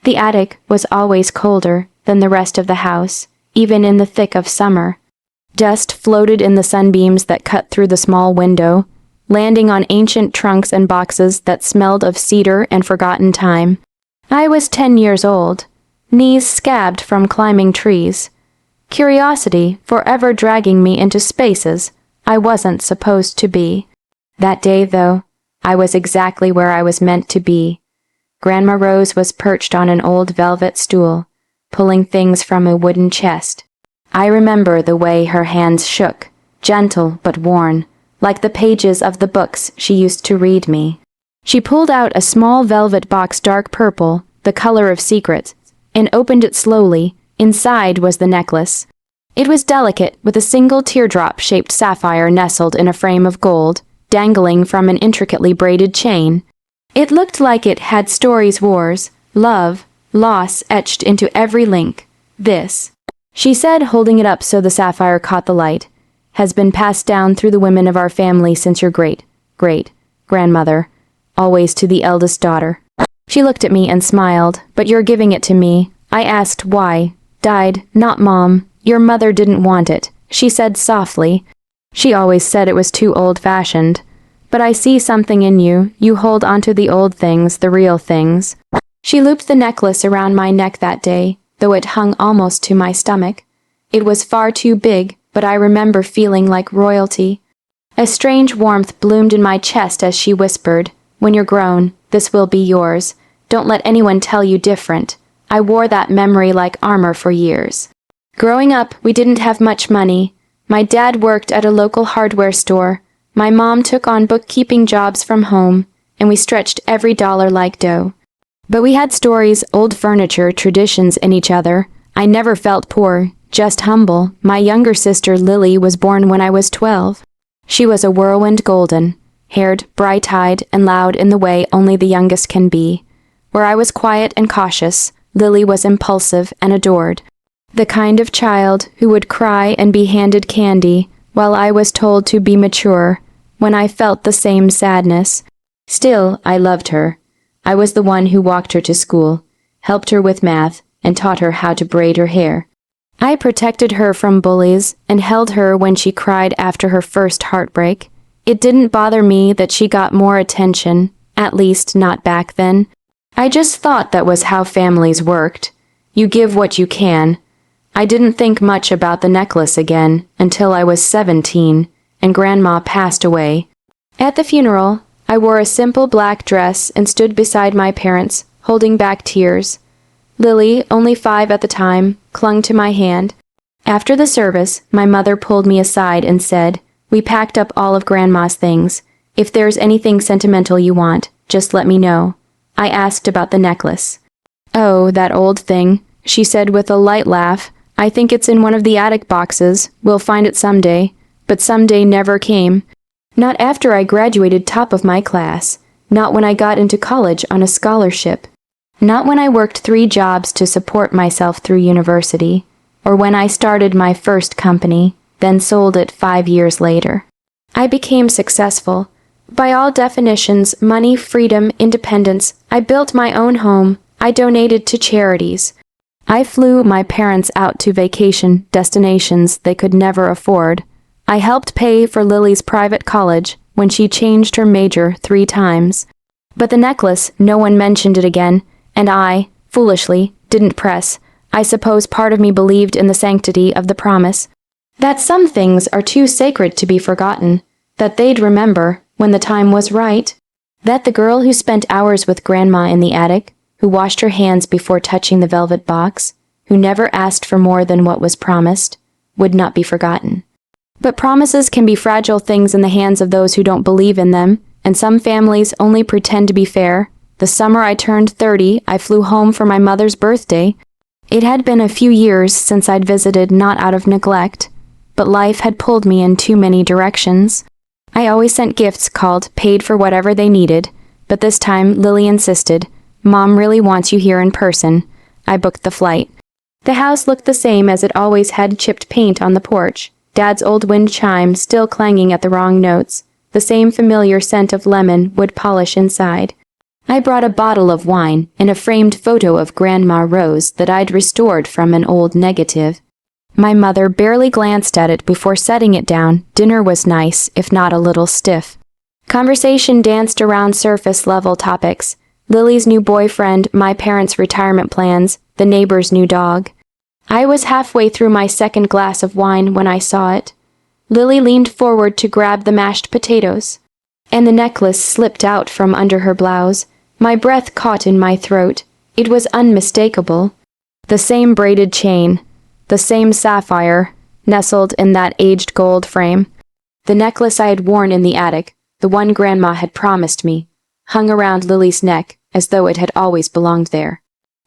The attic was always colder than the rest of the house, even in the thick of summer. Dust floated in the sunbeams that cut through the small window, landing on ancient trunks and boxes that smelled of cedar and forgotten time. I was 10 years old, knees scabbed from climbing trees. Curiosity forever dragging me into spaces I wasn't supposed to be. That day, though, I was exactly where I was meant to be. Grandma Rose was perched on an old velvet stool, pulling things from a wooden chest. I remember the way her hands shook, gentle but worn, like the pages of the books she used to read me. She pulled out a small velvet box, dark purple, the color of secrets, and opened it slowly. Inside was the necklace. It was delicate, with a single teardrop-shaped sapphire nestled in a frame of gold, dangling from an intricately braided chain. It looked like it had stories, wars, love, loss etched into every link. This, she said, holding it up so the sapphire caught the light, has been passed down through the women of our family since your great-great-grandmother, always to the eldest daughter. She looked at me and smiled. But you're giving it to me. I asked why. Died, not Mom. Your mother didn't want it, she said softly. She always said it was too old-fashioned. But I see something in you. You hold onto the old things, the real things. She looped the necklace around my neck that day, though it hung almost to my stomach. It was far too big, but I remember feeling like royalty. A strange warmth bloomed in my chest as she whispered, "When you're grown, this will be yours. Don't let anyone tell you different." I wore that memory like armor for years. Growing up, we didn't have much money. My dad worked at a local hardware store. My mom took on bookkeeping jobs from home, and we stretched every dollar like dough. But we had stories, old furniture, traditions in each other. I never felt poor, just humble. My younger sister, Lily, was born when I was 12. She was a whirlwind golden, haired, bright-eyed, and loud in the way only the youngest can be. Where I was quiet and cautious, Lily was impulsive and adored. The kind of child who would cry and be handed candy, while I was told to be mature, when I felt the same sadness. Still, I loved her. I was the one who walked her to school, helped her with math, and taught her how to braid her hair. I protected her from bullies and held her when she cried after her first heartbreak. It didn't bother me that she got more attention, at least not back then. I just thought that was how families worked. You give what you can. I didn't think much about the necklace again until I was 17, and Grandma passed away. At the funeral, I wore a simple black dress and stood beside my parents, holding back tears. Lily, only 5 at the time, clung to my hand. After the service, my mother pulled me aside and said, "We packed up all of Grandma's things. If there's anything sentimental you want, just let me know." I asked about the necklace. "Oh, that old thing," she said with a light laugh. "I think it's in one of the attic boxes. We'll find it someday." But someday never came. Not after I graduated top of my class. Not when I got into college on a scholarship. Not when I worked 3 jobs to support myself through university. Or when I started my first company, then sold it 5 years later. I became successful. By all definitions, money, freedom, independence. I built my own home. I donated to charities. I flew my parents out to vacation destinations they could never afford. I helped pay for Lily's private college when she changed her major 3 times. But the necklace, no one mentioned it again, and I, foolishly, didn't press. I suppose part of me believed in the sanctity of the promise. That some things are too sacred to be forgotten. That they'd remember when the time was right. That the girl who spent hours with Grandma in the attic, who washed her hands before touching the velvet box, who never asked for more than what was promised, would not be forgotten. But promises can be fragile things in the hands of those who don't believe in them, and some families only pretend to be fair. The summer I turned 30, I flew home for my mother's birthday. It had been a few years since I'd visited, not out of neglect, but life had pulled me in too many directions. I always sent gifts called paid for whatever they needed, but this time Lily insisted, "Mom really wants you here in person." I booked the flight. The house looked the same as it always had, chipped paint on the porch, Dad's old wind chime still clanging at the wrong notes, the same familiar scent of lemon wood polish inside. I brought a bottle of wine and a framed photo of Grandma Rose that I'd restored from an old negative. My mother barely glanced at it before setting it down. Dinner was nice, if not a little stiff. Conversation danced around surface-level topics. Lily's new boyfriend, my parents' retirement plans, the neighbor's new dog. I was halfway through my second glass of wine when I saw it. Lily leaned forward to grab the mashed potatoes, and the necklace slipped out from under her blouse. My breath caught in my throat. It was unmistakable. The same braided chain, the same sapphire, nestled in that aged gold frame. The necklace I had worn in the attic, the one Grandma had promised me, hung around Lily's neck as though it had always belonged there.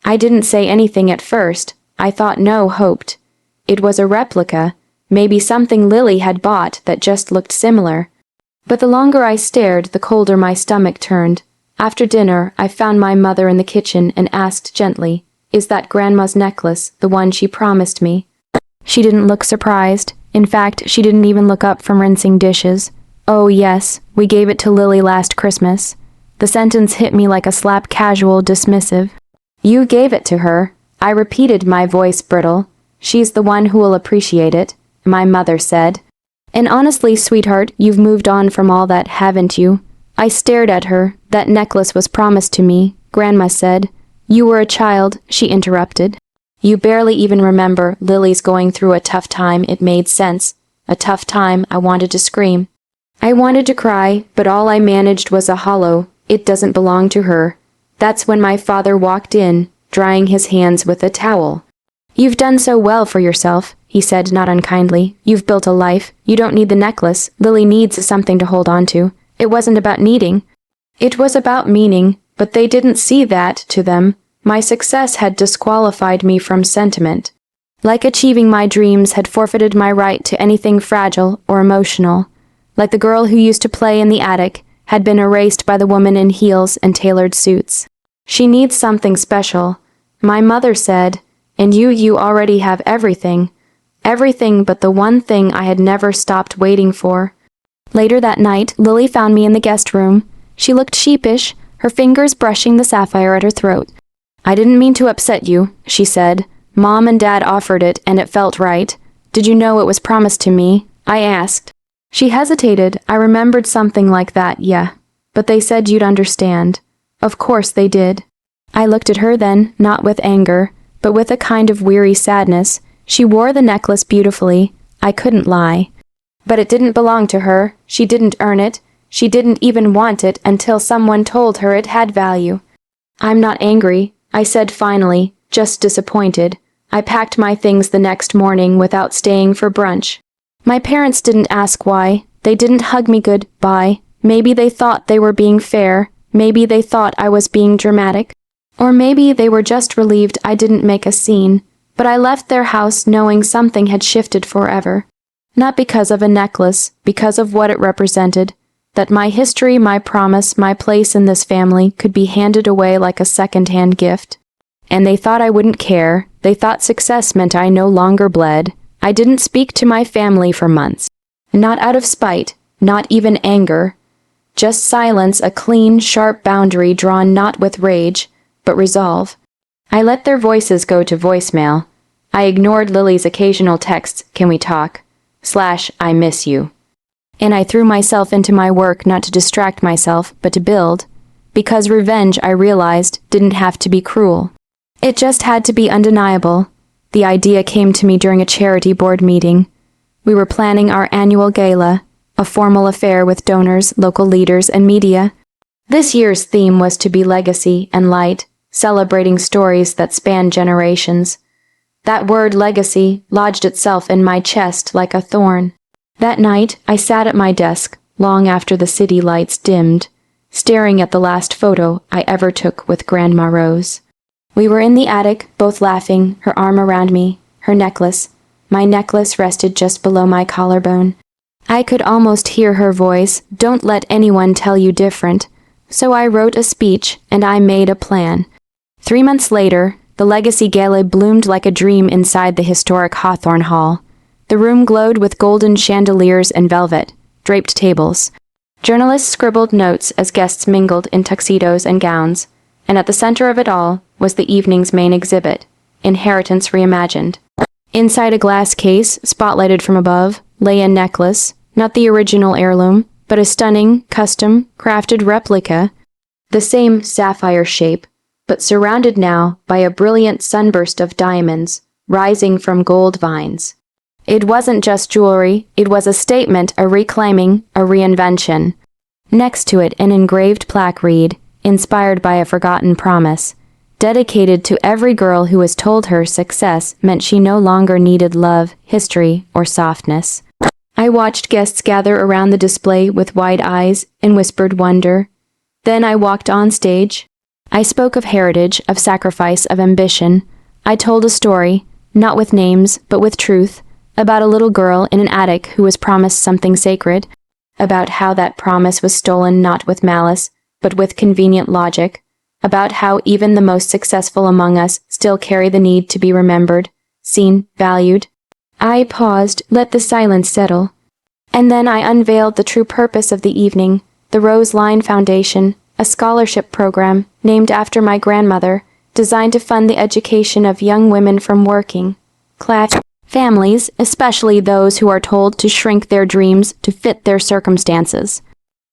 I didn't say anything at first. I thought no, hoped. It was a replica, maybe something Lily had bought that just looked similar. But the longer I stared, the colder my stomach turned. After dinner, I found my mother in the kitchen and asked gently, "Is that Grandma's necklace, the one she promised me?" She didn't look surprised. In fact, she didn't even look up from rinsing dishes. "Oh yes, we gave it to Lily last Christmas." The sentence hit me like a slap, casual, dismissive. "You gave it to her?" I repeated, my voice brittle. "She's the one who will appreciate it," my mother said. "And honestly, sweetheart, you've moved on from all that, haven't you?" I stared at her. "That necklace was promised to me," Grandma said. "You were a child," she interrupted. "You barely even remember. Lily's going through a tough time." It made sense. A tough time. I wanted to scream. I wanted to cry, but all I managed was a hollow, "It doesn't belong to her." That's when my father walked in, drying his hands with a towel. "You've done so well for yourself," he said, not unkindly. "You've built a life. You don't need the necklace. Lily needs something to hold on to." It wasn't about needing. It was about meaning, but they didn't see that to them. My success had disqualified me from sentiment. Like achieving my dreams had forfeited my right to anything fragile or emotional. Like the girl who used to play in the attic had been erased by the woman in heels and tailored suits. "She needs something special," my mother said, "and you already have everything. Everything but the one thing I had never stopped waiting for." Later that night, Lily found me in the guest room. She looked sheepish, her fingers brushing the sapphire at her throat. "I didn't mean to upset you," she said. "Mom and Dad offered it, and it felt right." "Did you know it was promised to me?" I asked. She hesitated. "I remembered something like that, yeah. But they said you'd understand." "Of course they did." I looked at her then, not with anger, but with a kind of weary sadness. She wore the necklace beautifully. I couldn't lie. But it didn't belong to her. She didn't earn it. She didn't even want it until someone told her it had value. "I'm not angry," I said finally, "just disappointed." I packed my things the next morning without staying for brunch. My parents didn't ask why. They didn't hug me goodbye. Maybe they thought they were being fair. Maybe they thought I was being dramatic. Or maybe they were just relieved I didn't make a scene. But I left their house knowing something had shifted forever. Not because of a necklace, because of what it represented. That my history, my promise, my place in this family could be handed away like a second-hand gift. And they thought I wouldn't care. They thought success meant I no longer bled. I didn't speak to my family for months. Not out of spite, not even anger. Just silence, a clean, sharp boundary drawn not with rage, but resolve. I let their voices go to voicemail. I ignored Lily's occasional texts, "Can we talk?" / "I miss you." And I threw myself into my work not to distract myself, but to build. Because revenge, I realized, didn't have to be cruel. It just had to be undeniable. The idea came to me during a charity board meeting. We were planning our annual gala, a formal affair with donors, local leaders, and media. This year's theme was to be legacy and light, celebrating stories that span generations. That word legacy lodged itself in my chest like a thorn. That night, I sat at my desk, long after the city lights dimmed, staring at the last photo I ever took with Grandma Rose. We were in the attic, both laughing, her arm around me, her necklace. My necklace rested just below my collarbone. I could almost hear her voice, "Don't let anyone tell you different." So I wrote a speech, and I made a plan. 3 months later, the Legacy Gala bloomed like a dream inside the historic Hawthorne Hall. The room glowed with golden chandeliers and velvet, draped tables. Journalists scribbled notes as guests mingled in tuxedos and gowns, and at the center of it all was the evening's main exhibit, Inheritance Reimagined. Inside a glass case, spotlighted from above, lay a necklace, not the original heirloom, but a stunning, custom, crafted replica, the same sapphire shape, but surrounded now by a brilliant sunburst of diamonds, rising from gold vines. It wasn't just jewelry, it was a statement, a reclaiming, a reinvention. Next to it, an engraved plaque read, inspired by a forgotten promise, dedicated to every girl who was told her success meant she no longer needed love, history, or softness. I watched guests gather around the display with wide eyes and whispered wonder. Then I walked on stage. I spoke of heritage, of sacrifice, of ambition. I told a story, not with names, but with truth, about a little girl in an attic who was promised something sacred, about how that promise was stolen not with malice, but with convenient logic, about how even the most successful among us still carry the need to be remembered, seen, valued. I paused, let the silence settle. And then I unveiled the true purpose of the evening, the Rose Line Foundation, a scholarship program named after my grandmother, designed to fund the education of young women from working class families, especially those who are told to shrink their dreams to fit their circumstances.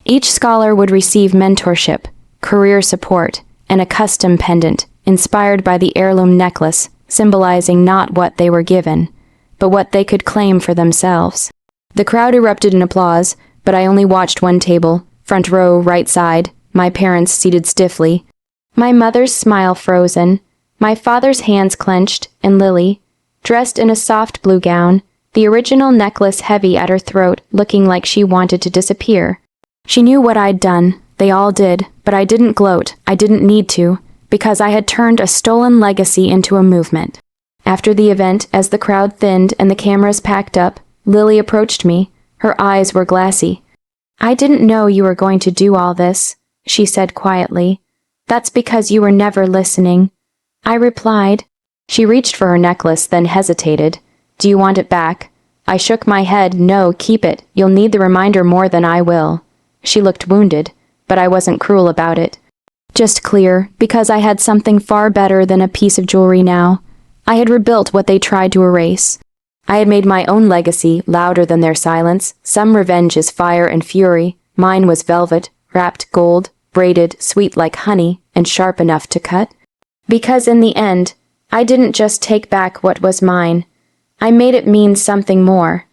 Each scholar would receive mentorship, career support, and a custom pendant inspired by the heirloom necklace, symbolizing not what they were given, but what they could claim for themselves. The crowd erupted in applause, but I only watched one table, front row, right side, my parents seated stiffly, my mother's smile frozen, my father's hands clenched, and Lily, dressed in a soft blue gown, the original necklace heavy at her throat, looking like she wanted to disappear. She knew what I'd done, they all did, but I didn't gloat, I didn't need to, because I had turned a stolen legacy into a movement. After the event, as the crowd thinned and the cameras packed up, Lily approached me. Her eyes were glassy. "I didn't know you were going to do all this," she said quietly. "That's because you were never listening." I replied. She reached for her necklace, then hesitated. "Do you want it back?" I shook my head. "No, keep it. You'll need the reminder more than I will." She looked wounded, but I wasn't cruel about it. Just clear, because I had something far better than a piece of jewelry now. I had rebuilt what they tried to erase. I had made my own legacy louder than their silence. Some revenge is fire and fury. Mine was velvet, wrapped gold, braided, sweet like honey, and sharp enough to cut. Because in the end, I didn't just take back what was mine. I made it mean something more.